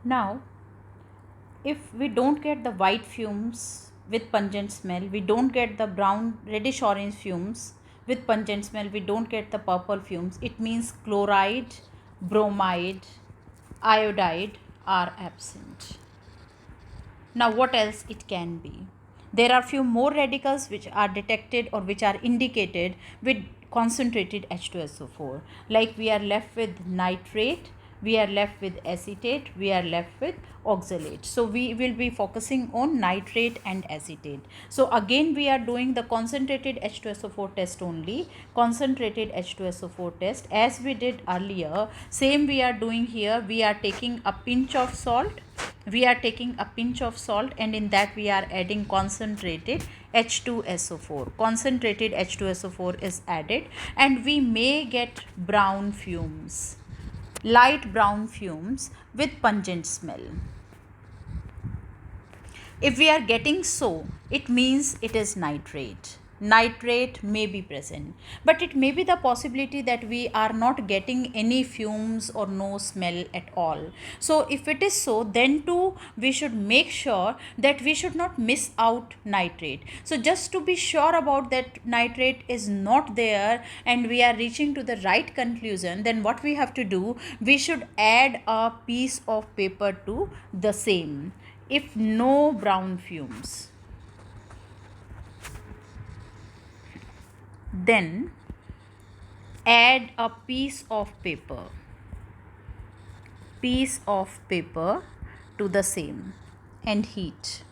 Now, if we don't get the white fumes with pungent smell, we don't get the brown reddish orange fumes with pungent smell, we don't get the purple fumes, it means chloride, bromide, iodide are absent. Now, what else it can be? There are few more radicals which are detected or which are indicated with concentrated H2SO4. Like we are left with nitrate, we are left with acetate, we are left with oxalate. So we will be focusing on nitrate and acetate. So again we are doing the concentrated H2SO4 test only, concentrated H2SO4 test as we did earlier. Same we are doing here. We are taking a pinch of salt, and in that we are adding concentrated H2SO4. Concentrated H2SO4 is added and we may get brown fumes, light brown fumes with pungent smell. If we are getting so, it means it is nitrate. Nitrate may be present, but it may be the possibility that we are not getting any fumes or no smell at all. So if it is so, then too we should make sure that we should not miss out nitrate. So just to be sure about that nitrate is not there and we are reaching to the right conclusion, then what we have to do, we should add a piece of paper to the same. If no brown fumes, then add a piece of paper to the same and heat.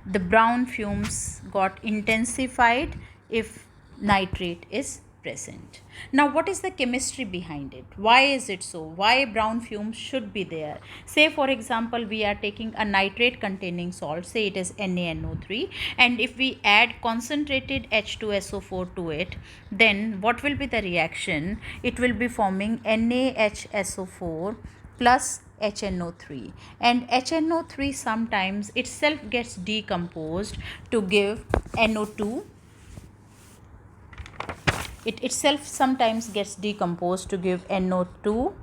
The brown fumes got intensified if nitrate is present. Now what is the chemistry behind it? Why is it so? Why brown fumes should be there? Say for example we are taking a nitrate containing salt, say it is NaNO3, and if we add concentrated H2SO4 to it, then what will be the reaction? It will be forming NaHSO4 plus HNO3, and HNO3 sometimes itself gets decomposed to give NO2. It itself sometimes gets decomposed to give NO2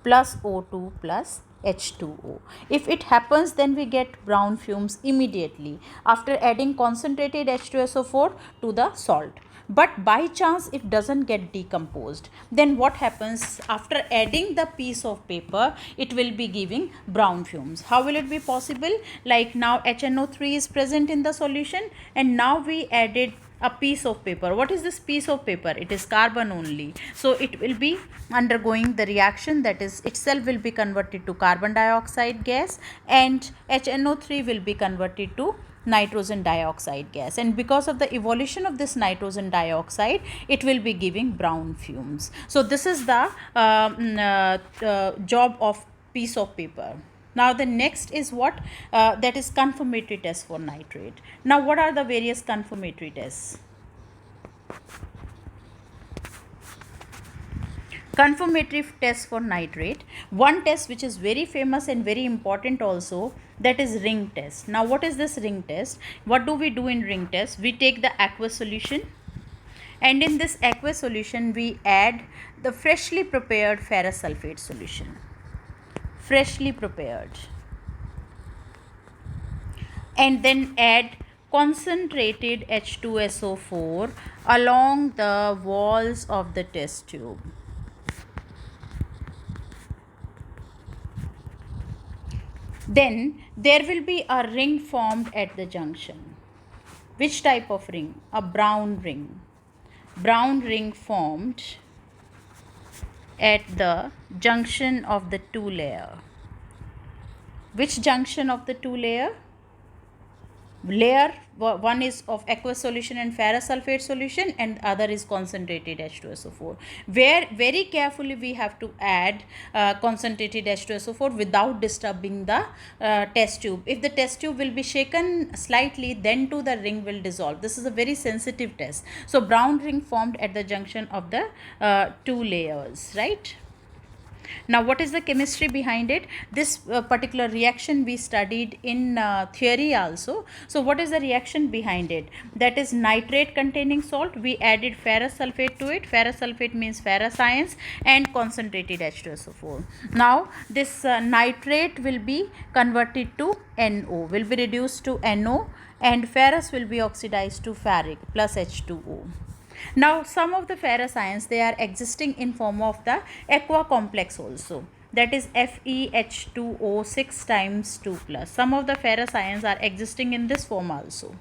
plus O2 plus H2O. If it happens, then we get brown fumes immediately after adding concentrated H2SO4 to the salt. But by chance it doesn't get decomposed, then what happens? After adding the piece of paper, it will be giving brown fumes. How will it be possible? Like now HNO3 is present in the solution and now we added a piece of paper. What is this piece of paper? It is carbon only. So it will be undergoing the reaction, that is itself will be converted to carbon dioxide gas and HNO3 will be converted to nitrogen dioxide gas, and because of the evolution of this nitrogen dioxide, it will be giving brown fumes. So this is the job of piece of paper. Now the next is what? That is confirmatory test for nitrate. Now what are the various confirmatory tests? Confirmatory test for nitrate. One test which is very famous and very important also, that is ring test. Now what is this ring test? What do we do in ring test? We take the aqueous solution and in this aqueous solution we add the freshly prepared ferrous sulfate solution. Freshly prepared. And then add concentrated H2SO4 along the walls of the test tube. Then there will be a ring formed at the junction. Which type of ring? A brown ring. Brown ring formed at the junction of the two layer. Which junction of the two layer? Layer one is of aqueous solution and ferrous sulfate solution and other is concentrated H2SO4, where very carefully we have to add concentrated H2SO4 without disturbing the test tube. If the test tube will be shaken slightly, then too the ring will dissolve. This is a very sensitive test. So brown ring formed at the junction of the two layers, right? Now, what is the chemistry behind it? This particular reaction we studied in theory also. So, what is the reaction behind it? That is nitrate containing salt. We added ferrous sulfate to it. Ferrous sulfate means ferrous ions and concentrated H2SO4. Now, this nitrate will be converted to NO, will be reduced to NO, and ferrous will be oxidized to ferric plus H2O. Now, some of the ferrous ions, they are existing in form of the aqua complex also, that is FeH2O 6 times 2 plus. Some of the ferrous ions are existing in this form also.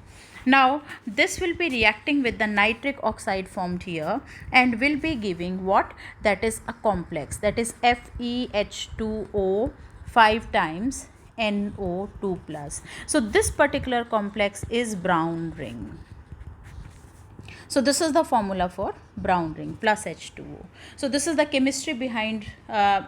Now, this will be reacting with the nitric oxide formed here and will be giving what? That is a complex, that is FeH2O 5 times NO2 plus. So, this particular complex is brown ring. So, this is the formula for brown ring plus H2O. So, this is the chemistry behind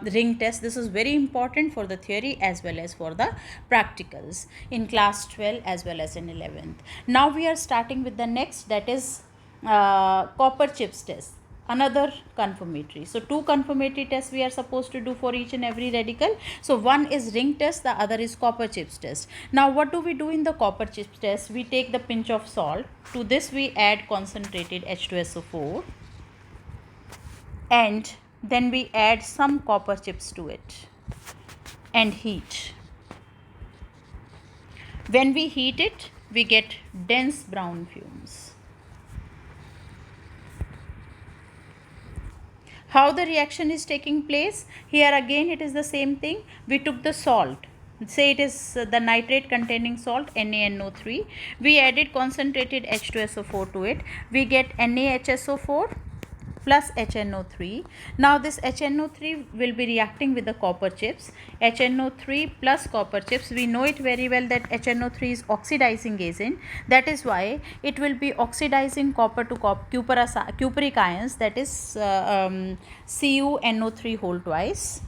ring test. This is very important for the theory as well as for the practicals in class 12 as well as in 11th. Now, we are starting with the next, that is copper chips test. Another confirmatory. So, two confirmatory tests we are supposed to do for each and every radical. So, one is ring test, the other is copper chips test. Now, what do we do in the copper chips test? We take the pinch of salt. To this we add concentrated H2SO4 and then we add some copper chips to it and heat. When we heat it, we get dense brown fumes. How the reaction is taking place? Here again it is the same thing. We took the salt, say it is the nitrate containing salt NaNO3. We added concentrated H2SO4 to it. We get NaHSO4 plus HNO3. Now this HNO3 will be reacting with the copper chips. HNO3 plus copper chips, we know it very well that HNO3 is oxidizing agent. That is why it will be oxidizing copper to cupric ions, that is CuNO3 whole twice.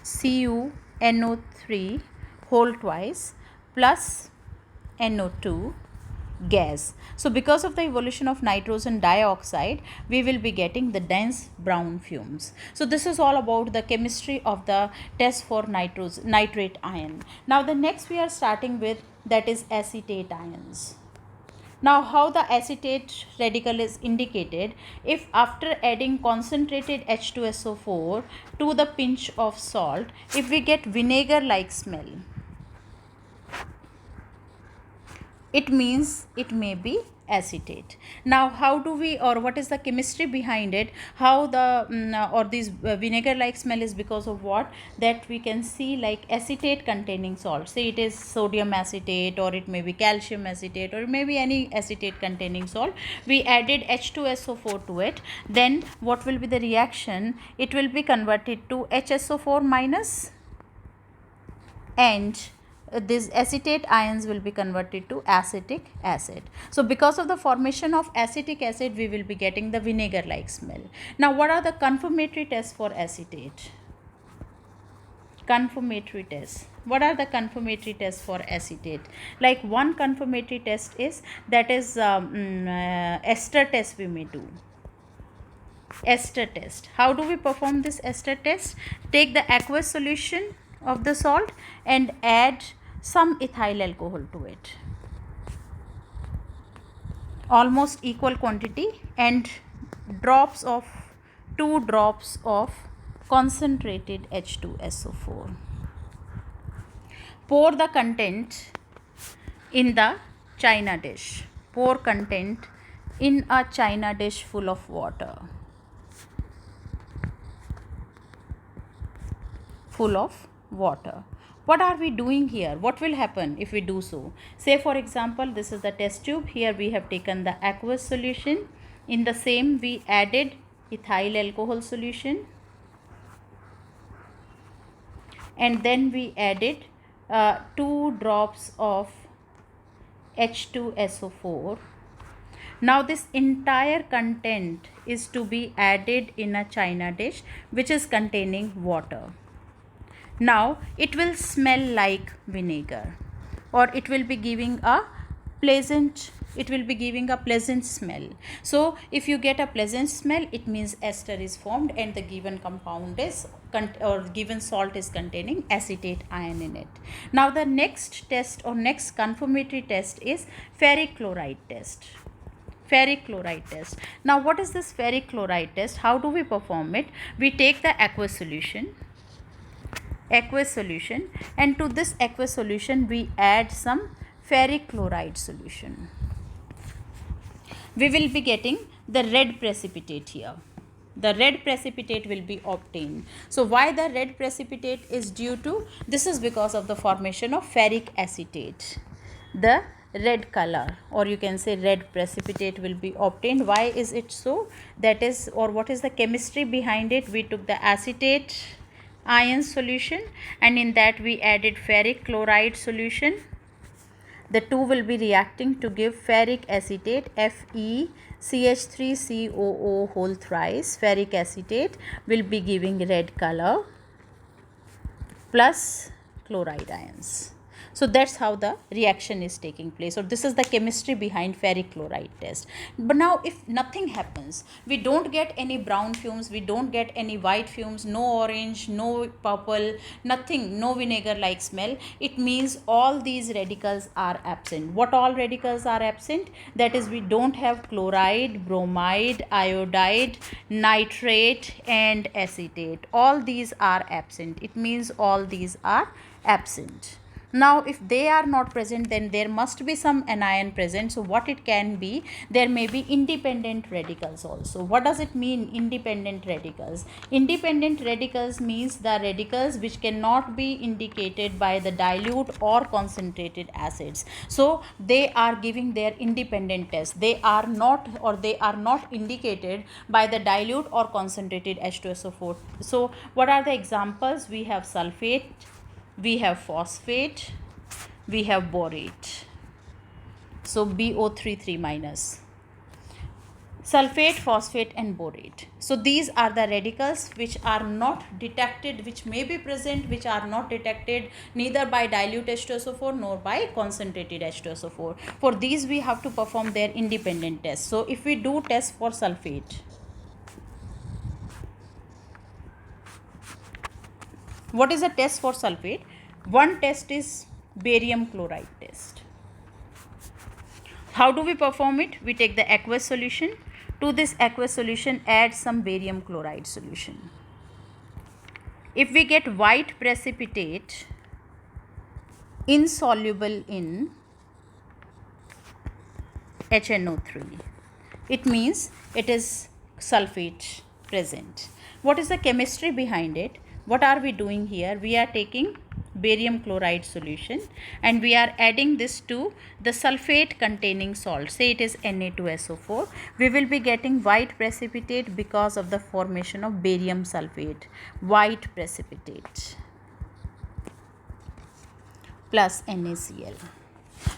CuNO3 whole twice plus NO2 gas. So, because of the evolution of nitrogen dioxide, we will be getting the dense brown fumes. So, this is all about the chemistry of the test for nitrate ion. Now, the next we are starting with, that is acetate ions. Now, how the acetate radical is indicated? If after adding concentrated H2SO4 to the pinch of salt, if we get vinegar like smell, it means it may be acetate. Now, how do we, or what is the chemistry behind it? How the or this vinegar like smell is because of what? That we can see like acetate containing salt, say it is sodium acetate or it may be calcium acetate or it may be any acetate containing salt. We added H2SO4 to it, then what will be the reaction? It will be converted to HSO4 minus, and these acetate ions will be converted to acetic acid. So, because of the formation of acetic acid, we will be getting the vinegar like smell. Now, what are the confirmatory tests for acetate? Confirmatory tests. What are the confirmatory tests for acetate? Like one confirmatory test is, that is ester test we may do. Ester test. How do we perform this ester test? Take the aqueous solution of the salt and add some ethyl alcohol to it, almost equal quantity, and 2 drops of concentrated H2SO4. Pour the content in the china dish. Pour content in a china dish full of water. Full of water. What are we doing here? What will happen if we do so? Say for example, this is the test tube. Here we have taken the aqueous solution. In the same we added ethyl alcohol solution, and then we added 2 drops of H2SO4. Now this entire content is to be added in a china dish which is containing water. Now it will smell like vinegar, or it will be giving a pleasant it will be giving a pleasant smell. So if you get a pleasant smell, it means ester is formed and the given compound is or given salt is containing acetate ion in it. Now the next test or next confirmatory test is ferric chloride test. Ferric chloride test. Now what is this ferric chloride test? How do we perform it? We take the aqueous solution, and to this aqueous solution we add some ferric chloride solution. We will be getting the red precipitate here. The red precipitate will be obtained. So why the red precipitate is due to? This is because of the formation of ferric acetate. The red color, or you can say red precipitate, will be obtained. Why is it so? That is, or what is the chemistry behind it? We took the acetate ion solution and in that we added ferric chloride solution. The two will be reacting to give ferric acetate, FeCH3COO whole thrice. Ferric acetate will be giving red color plus chloride ions. So that's how the reaction is taking place, or this is the chemistry behind ferric chloride test. But now if nothing happens, we don't get any brown fumes, we don't get any white fumes, no orange, no purple, nothing, no vinegar like smell, it means all these radicals are absent. What all radicals are absent? That is, we don't have chloride, bromide, iodide, nitrate and acetate. All these are absent. It means all these are absent. Now if they are not present, then there must be some anion present. So what it can be? There may be independent radicals also. What does it mean, independent radicals? Independent radicals means the radicals which cannot be indicated by the dilute or concentrated acids. So they are giving their independent test. They are not, or they are not indicated by the dilute or concentrated H2SO4. So what are the examples? We have sulfate, we have phosphate, we have borate. So BO33 minus. Sulfate, phosphate and borate. So these are the radicals which are not detected, which may be present, which are not detected neither by dilute H2SO4 nor by concentrated H2SO4. For these we have to perform their independent tests. So if we do test for sulfate, what is a test for sulfate? One test is barium chloride test. How do we perform it? We take the aqueous solution. To this aqueous solution add some barium chloride solution. If we get white precipitate insoluble in HNO3, it means it is sulfate present. What is the chemistry behind it? What are we doing here? We are taking barium chloride solution and we are adding this to the sulfate containing salt. Say it is Na2SO4. We will be getting white precipitate because of the formation of barium sulfate. White precipitate plus NaCl.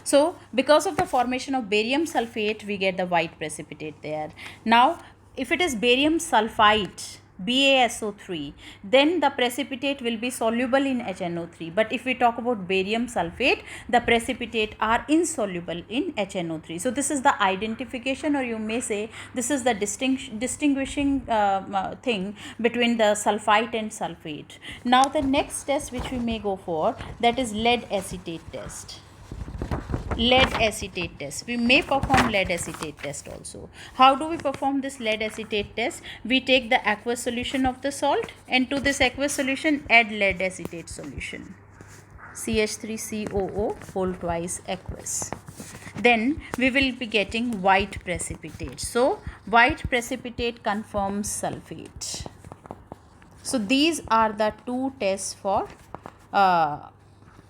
So because of the formation of barium sulfate, we get the white precipitate there. Now if it is barium sulfite, BaSO3, then the precipitate will be soluble in HNO3. But if we talk about barium sulfate, the precipitate are insoluble in HNO3. So this is the identification, or you may say this is the distinguishing thing between the sulfite and sulfate. Now the next test which we may go for, that is lead acetate test. Lead acetate test. We may perform lead acetate test also. How do we perform this lead acetate test? We take the aqueous solution of the salt and to this aqueous solution add lead acetate solution. CH3COO whole twice aqueous. Then we will be getting white precipitate. So white precipitate confirms sulfate. So these are the two tests for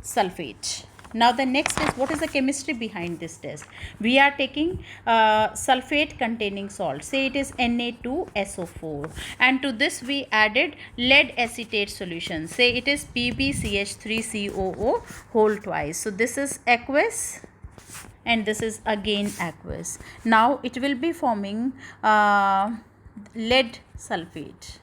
sulfate. Now the next is, what is the chemistry behind this test? We are taking sulfate containing salt. Say it is Na2SO4 and to this we added lead acetate solution. Say it is PbCH3COO whole twice. So this is aqueous and this is again aqueous. Now it will be forming lead sulfate,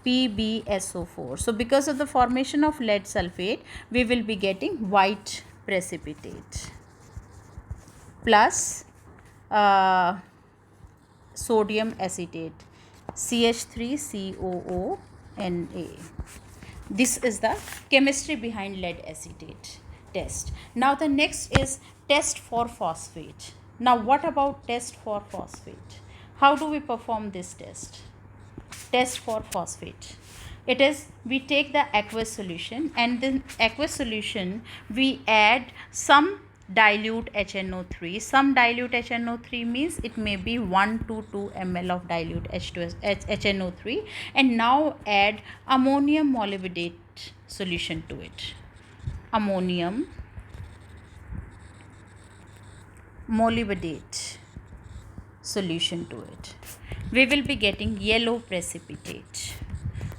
PbSO4. So because of the formation of lead sulfate, we will be getting white precipitate plus uh, sodium acetate, CH3COONA. This is the chemistry behind lead acetate test. Now the next is test for phosphate. Now what about test for phosphate? How do we perform this test? Test for phosphate. It is, we take the aqueous solution, and in aqueous solution we add some dilute HNO3. Some dilute HNO3 means it may be 1 to 2 ml of dilute HNO3, and now add ammonium molybdate solution to it. Ammonium molybdate solution to it. We will be getting yellow precipitate.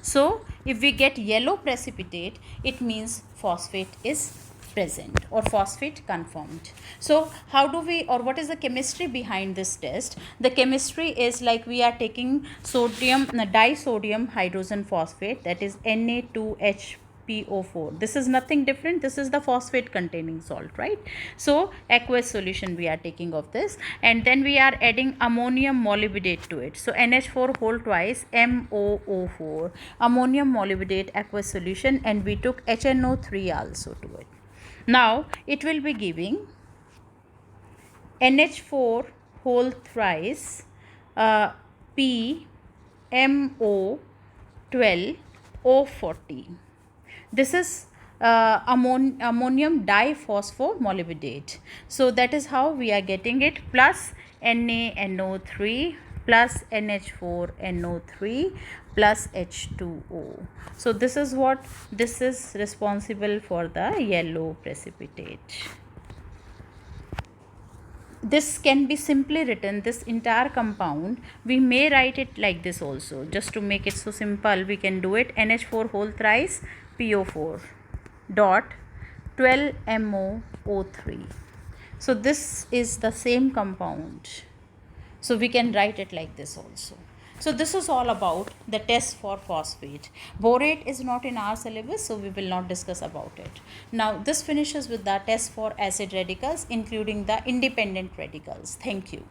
So if we get yellow precipitate, it means phosphate is present or phosphate conformed. So how do we, or what is the chemistry behind this test? The chemistry is like we are taking sodium, disodium hydrogen phosphate, that is Na2HPO4. This is nothing different. This is the phosphate containing salt, right? So aqueous solution we are taking of this, and then we are adding ammonium molybdate to it. So NH4 whole twice, MOO4, ammonium molybdate aqueous solution, and we took HNO3 also to it. Now it will be giving NH4 whole thrice, PMO12O40. This is ammonium diphosphomolybdate. So that is how we are getting it, plus NaNO3 plus NH4NO3 plus H2O. So this is what, this is responsible for the yellow precipitate. This can be simply written, this entire compound, we may write it like this also. Just to make it so simple, we can do it, NH4 whole thrice PO4 dot 12MOO3. So this is the same compound. So we can write it like this also. So this is all about the test for phosphate. Borate is not in our syllabus, so we will not discuss about it. Now this finishes with the test for acid radicals, including the independent radicals. Thank you.